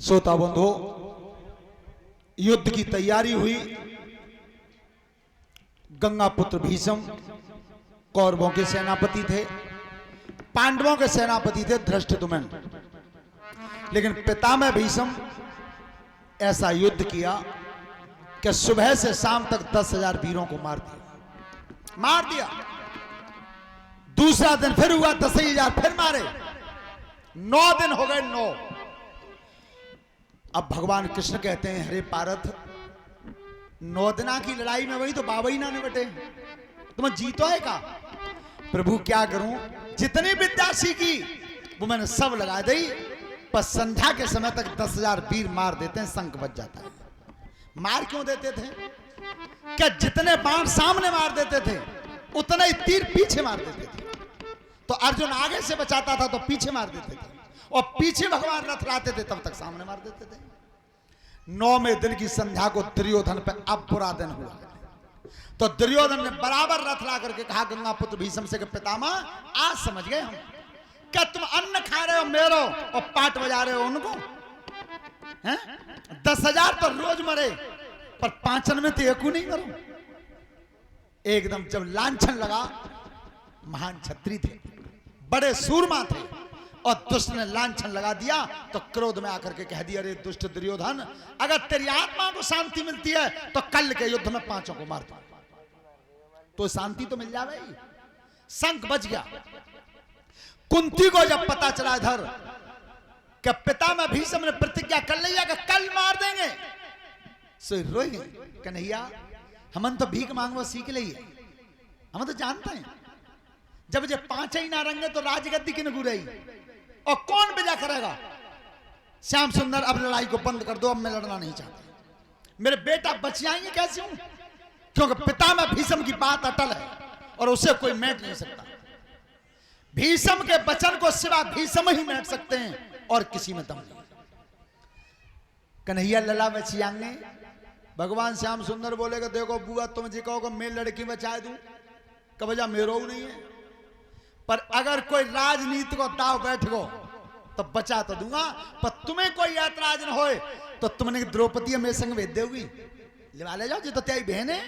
श्रोता बंधु, युद्ध की तैयारी हुई। गंगा पुत्र भीष्म कौरवों के सेनापति थे, पांडवों के सेनापति थे धृष्टद्युम्न। लेकिन पितामह भीष्म ऐसा युद्ध किया कि सुबह से शाम तक 10,000 वीरों को मार दिया। दूसरा दिन फिर हुआ 10,000 फिर मारे। 9 दिन हो गए 9। अब भगवान कृष्ण कहते हैं, हरे पारथ, 9 दिना की लड़ाई में वही तो बाबा ही ना निपटे, तुम्हें जीतो है का? प्रभु क्या करूं, जितनी विद्या सीखी वो मैंने सब लगा दी, पर संध्या के समय तक 10,000 वीर मार देते हैं, शंख बज जाता है। मार क्यों देते थे? क्या जितने बाण सामने मार देते थे उतने ही तीर पीछे मार देते थे। तो अर्जुन आगे से बचाता था तो पीछे मार देते थे, और पीछे भगवान रथ लाते थे तब तक सामने मार देते थे। 9वें दिन की संध्या को दुर्योधन पे अब बुरा दिन हुआ। तो दुर्योधन ने बराबर रथ ला करके कहा गंगा पुत्र भीष्म से कि पितामह आज समझ गए हम, क्या तुम अन्न खा रहे हो मेरो और पाट बजा रहे हो उनको? हैं? 10,000 तो रोज मरे, पर 5 में तो एक नहीं मरो। एकदम जब लांछन लगा, महान क्षत्रिय थे, बड़े सूरमा थे, और दुष्ट ने लांछन लगा दिया तो क्रोध में आकर के कह दिया, अरे दुष्ट दुर्योधन, अगर तेरी आत्मा को शांति मिलती है तो कल के युद्ध में 5 को मार दो, तो शांति तो मिल जाए। शंख बज गया। कुंती को जब पता चला इधर कि पितामह भीष्म ने प्रतिज्ञा कर लिया कि कल मार देंगे, सो रोई कन्हैया, हमन तो भीख मांगवा सीख लिए, हम तो जानते हैं जब ये 5 ही ना रंगे तो राजगद्दी की नगुरई, और कौन विजय करेगा? श्याम सुंदर, अब लड़ाई को बंद कर दो, अब मैं लड़ना नहीं चाहता। मेरे बेटा बच जाएंगे कैसे हूं? क्योंकि पितामह भीष्म की बात अटल है और उसे कोई मेट नहीं सकता। भीष्म के वचन को सिवा भीष्म ही मेट सकते हैं और किसी में दम नहीं। कन्हैया लला बचियांगे। भगवान श्याम सुंदर बोलेगा, देखो बुआ तुम जी कहोगे मैं लड़की बचा दूं, कबजा मेरो नहीं है, पर अगर कोई राजनीति को दाव बैठ गो तो बचा तो दूंगा, पर तुम्हें कोई ऐतराज न होए तो तुमने द्रौपदी में संग भेज देगी, लिवा ले जाओ जी, तो तेरी बहन है।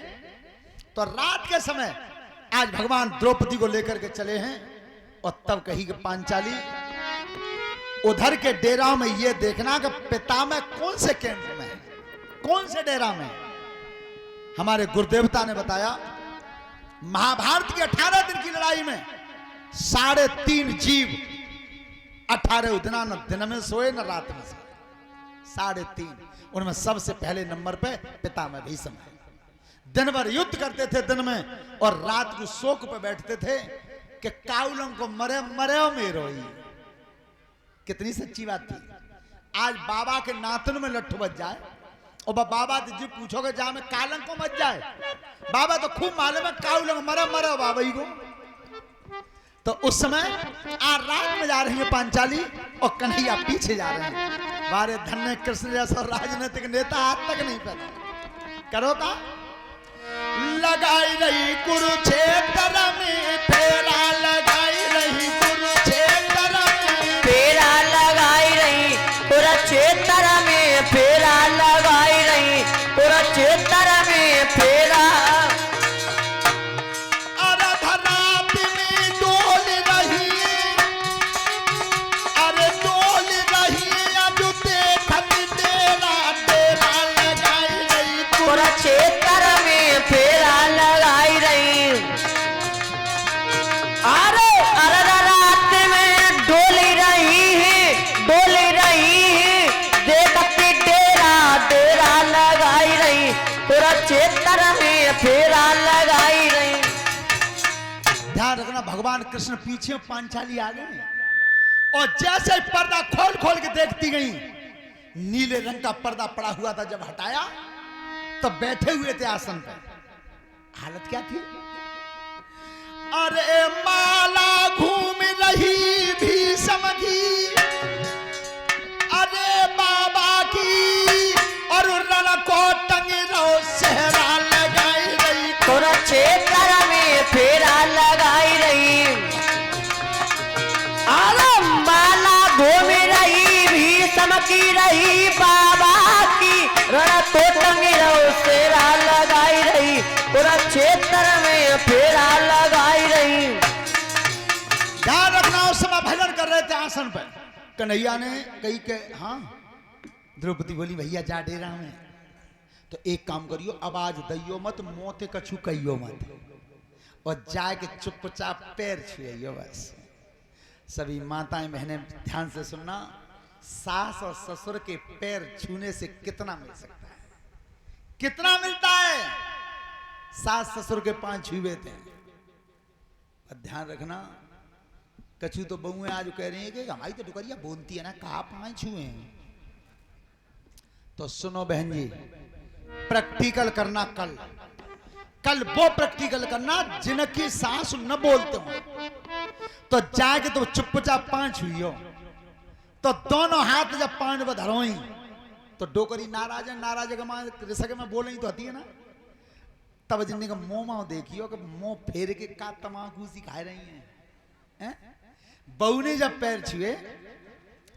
तो रात के समय आज भगवान द्रौपदी को लेकर के चले हैं, और तब कही कि पांचाली, उधर के डेरा में ये देखना कि पितामह कौन से कैंप में है, कौन से डेरा में। हमारे गुरुदेवता ने बताया, महाभारत की 18 दिन की लड़ाई में 3.5 जीव 18 दिना न दिन में सोए न रात में सोए, 3.5। उनमें सबसे पहले नंबर पे पितामह भीष्म है। दिन भर युद्ध करते थे दिन में, और रात को शोक पे बैठते थे कि काउलम को मरे मरे मेरो ही। कितनी सच्ची बात थी। आज बाबा के नातन में लट्ठू बच जाए और बाबा जी पूछोगे जा में कालंक को मच जाए, बाबा तो खूब मालूम है काउलम मरे मरे बाबा ही को। तो उस समय आज रात में जा रही है पांचाली और कन्हैया पीछे जा रहे हैं। बारे धन्य कृष्ण जैसा राजनीतिक नेता आज तक नहीं पैदा करो का। लगाई रही कुरुक्षेत्र में फेरा, लगाई रही कुरुक्षेत्र में फेरा, लगाई रही कुरुक्षेत्र में फेरा, लगाई रही कुरुक्षेत्र में फेरा। ध्यान रखना, भगवान कृष्ण पीछे, पांचाली आ गए, और जैसे पर्दा खोल खोल के देखती गई, नीले रंग का पर्दा पड़ा हुआ था, जब हटाया तो बैठे हुए थे आसन पर। हालत क्या थी? अरे माला घूम रही भीष्म की, अरे बाबा की, और रण को टंगे रहो सेहरा, लगाई रही कुरुक्षेत्र में फेरा, लगाई रही। अरे माला घूम रही भीष्म चमकी रही बाबा की, रण तो टंगी रहो फेरा लगाई रही, पूरा क्षेत्र में फेरा लगाई रही। ध्यान रखना, उस समय भजन कर रहे थे आसन पर। कन्हैया ने कही के हाँ, द्रौपदी बोली भैया जा डेरा में, तो एक काम करियो, आवाज दैयो मत, मोते कछु कहियो मत, और जाके चुपचाप पैर छुइयो बस। सभी माताएं बहनें ध्यान से सुनना, सास और ससुर के पैर छूने से कितना मिल सकता है, कितना मिलता है। सास ससुर के पांव छुए थे। और ध्यान रखना, कछु तो बहुएं आज कह रही है कि हमारी तो डुकरिया बोलती है ना, कहा पांव छुए। तो सुनो बहन जी, प्रैक्टिकल करना कल, कल वो प्रैक्टिकल करना जिनकी सास न बोलते हो, तो जाके तो चुपचाप पांच हुई हो, तो दोनों हाथ जब पांच पर धरोई, तो डोकरी नाराज है, नाराज के में बोले तो हती है ना, तब जिन्हें का मुंह माओ देखियो कि मुंह फेर के का तमाकू सिखाए रही हैं। बहू ने जब पैर छुए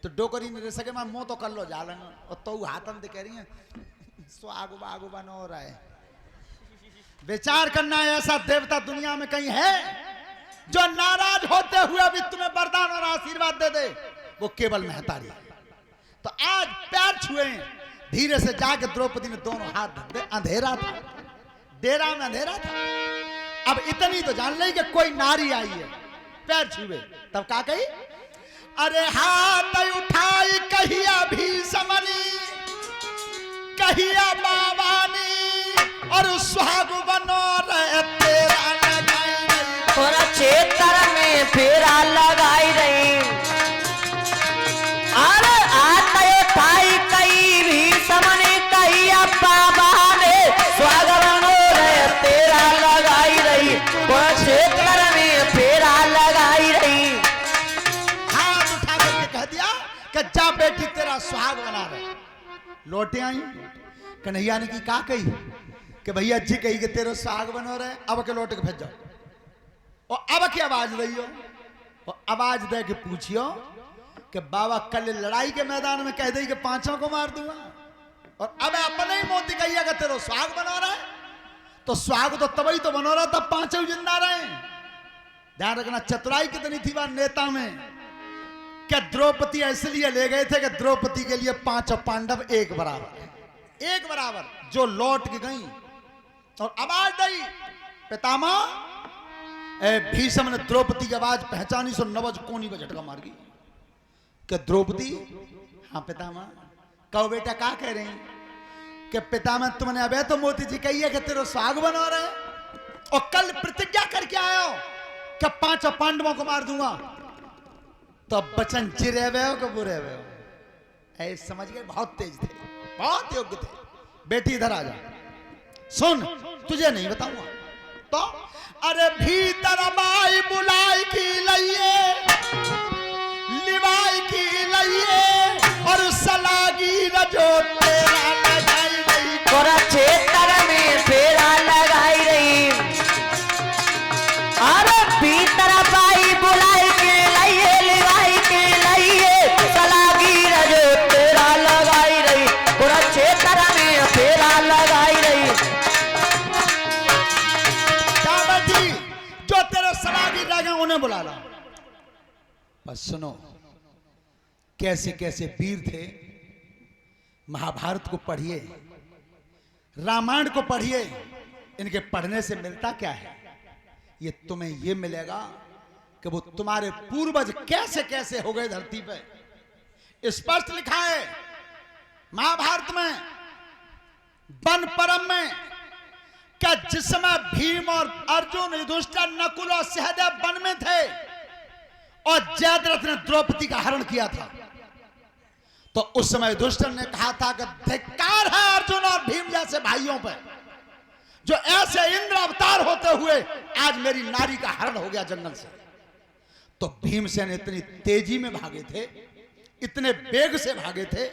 तो डोकरी ने सके मैं मुंह तो कर लो जालन, और तो हाथन दे कह रही है सो आगो आगो बन हो रहा है। विचार करना है, ऐसा देवता दुनिया में कहीं है जो नाराज होते हुए भी तुम्हें वरदान और आशीर्वाद दे दे? वो केवल महतारी। तो आज पैर छुए, धीरे से जाके द्रौपदी ने दोनों हाथ धर, अंधेरा था, डेरा में अंधेरा था। अब इतनी तो जान ली कि कोई नारी आई है, पैर छुए, तब क्या कही? अरे हाथ उठाई कहिया भी समनी, कहिया बाबानी, और सुहाग बनो रहे तेरा लगाई रही, पूरा क्षेत्र में फेरा लगाई रही। अरे हाथ उठाई कहीं भी समनी, कहिया बाबा ने सुहाग बनो रहे तेरा लगाई रही, पूरा क्षेत्र में फेरा लगाई रही। हाथ उठा करके कह दिया कि जा बेटी तेरा सुहाग बना रहे। लौटे आई, कन्हैया ने की का कही कि भैया जी कही कि तेरे सुहाग बनो रहे, अब के लौट के भेज जाओ। और अब की आवाज दियो, और आवाज दे के पूछियो कि बाबा कल लड़ाई के मैदान में कह दे कि पांचों को मार दूंगा, और अब अपने ही मोती कहिया कि तेरा सुहाग बना रहा है, तो सुहाग तो तभी तो बनो रहा तब पांचों जिंदा रहे। ध्यान रखना, चतुराई कितनी थी वहां नेता में, क्या द्रौपदी इसलिए ले गए थे कि द्रौपदी के लिए पांचों पांडव एक बराबर, एक बराबर। जो लौट के गई और आवाज दी, पितामह भीष्म ने द्रौपदी की आवाज पहचानी, सो नवज कोनी पर झटका मार गई। क्या द्रौपदी? हाँ पितामह। कहो बेटा क्या कह रहे हैं? कि पितामह तुमने अबे तो मोती जी कही है कि तेरे सुहाग बना रहे, और कल प्रतिज्ञा करके आए हो कि पांचों पांडवों को मार दूंगा, तो बचन चिरे हुए हो कि बुरे हुए हो? ऐ समझ गए, बहुत तेज थे, बहुत योग्य थे। बेटी इधर आ जा, सुन तुझे नहीं बताऊंगा। तो अरे भीतर बाई बुलाई की लइए, लिवाई की लइए, और सलागी रजो तेरा लगाई रही, पूरा क्षेत्र में फेरा लगाई रही। अरे भीतर बाई बुलाई के लइए, लिवाई के लइए, सलागी रजो तेरा लगाई रही, पूरा क्षेत्र में फेरा लगाई रही। जो तेरे सलागी रह गए उन्हें बुला ला। बस सुनो, कैसे कैसे वीर थे। महाभारत को पढ़िए, रामायण को पढ़िए, इनके पढ़ने से मिलता क्या है? ये तुम्हें ये मिलेगा कि वो तुम्हारे पूर्वज कैसे कैसे हो गए धरती पे। स्पष्ट लिखा है महाभारत में, वन परम में, क्या जिस समय भीम और अर्जुन, युधिष्ठिर, नकुल और सहदेव वन में थे और जयद्रथ ने द्रौपदी का हरण किया था, तो उस समय युधिष्ठिर ने कहा था कि धिक्कार है अर्जुन और भीम जैसे भाइयों पर, जो ऐसे इंद्र अवतार होते हुए आज मेरी नारी का हरण हो गया जंगल से। तो भीमसेन इतनी तेजी में भागे थे, इतने वेग से भागे थे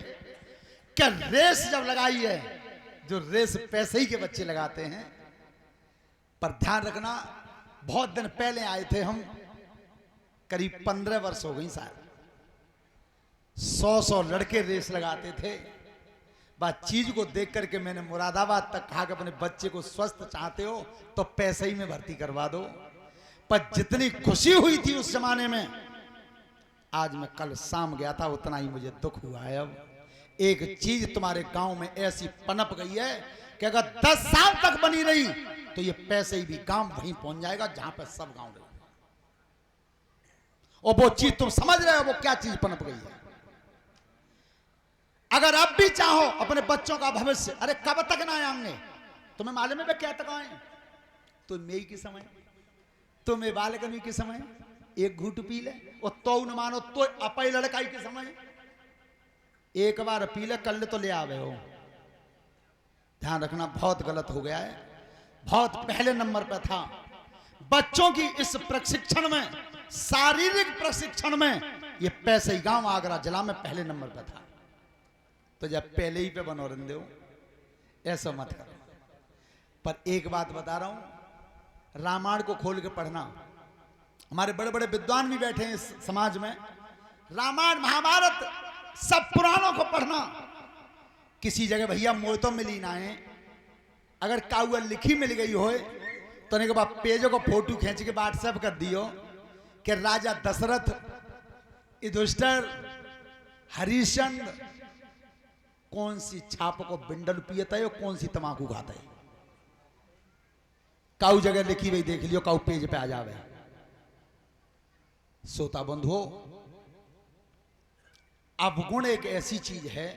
कि रेस जब लगाई है, जो रेस पैसे ही के बच्चे लगाते हैं, पर ध्यान रखना बहुत दिन पहले आए थे हम, करीब 15 वर्ष हो गई शायद, 100 लड़के रेस लगाते थे। बात चीज को देख करके मैंने मुरादाबाद तक कहा कि अपने बच्चे को स्वस्थ चाहते हो तो पैसे ही में भर्ती करवा दो। पर जितनी खुशी हुई थी उस जमाने में, आज मैं कल शाम गया था, उतना ही मुझे दुख हुआ है। अब एक चीज तुम्हारे गांव में ऐसी पनप गई है कि अगर 10 साल तक बनी रही तो ये पैसे ही भी गांव वहीं पहुंच जाएगा जहां पर सब गांव रहे। और वो चीज तुम समझ रहे हो वो क्या चीज पनप गई है। अगर अब भी चाहो अपने बच्चों का भविष्य, अरे कब तक ना आएंगे तुम्हें मालूम है क्या तक आए, तो मेई के समय, तो मैं बालकनी के समय एक घूट पी ले और तो न मानो तो अपई लड़काई के समय एक बार पी ले, कर ले तो ले आवे हो। ध्यान रखना बहुत गलत हो गया है, बहुत पहले नंबर पर था। बच्चों की इस प्रशिक्षण में, शारीरिक प्रशिक्षण में ये पैसे गांव आगरा जिला में पहले नंबर पर था। तो जब पहले ही पे बनोरन दो, ऐसा मत करो। पर एक बात बता रहा हूं, रामायण को खोल के पढ़ना। हमारे बड़े बड़े विद्वान भी बैठे हैं इस समाज में। रामायण महाभारत सब पुराणों को पढ़ना। किसी जगह भैया मोड़ तो मिली ना है, अगर काउआ लिखी मिल गई हो तो ने के बाद पेजों को फोटो खींच के व्हाट्सएप कर दियो कि राजा दशरथ, युधिष्ठिर, हरिश्चंद्र कौन सी छाप को बिंडल पियता है और कौन सी तमाकू खाता है। काउ जगह लिखी हुई देख लियो, काउ पेज पे आ जावे। श्रोता बंधुओं, अवगुण एक ऐसी चीज है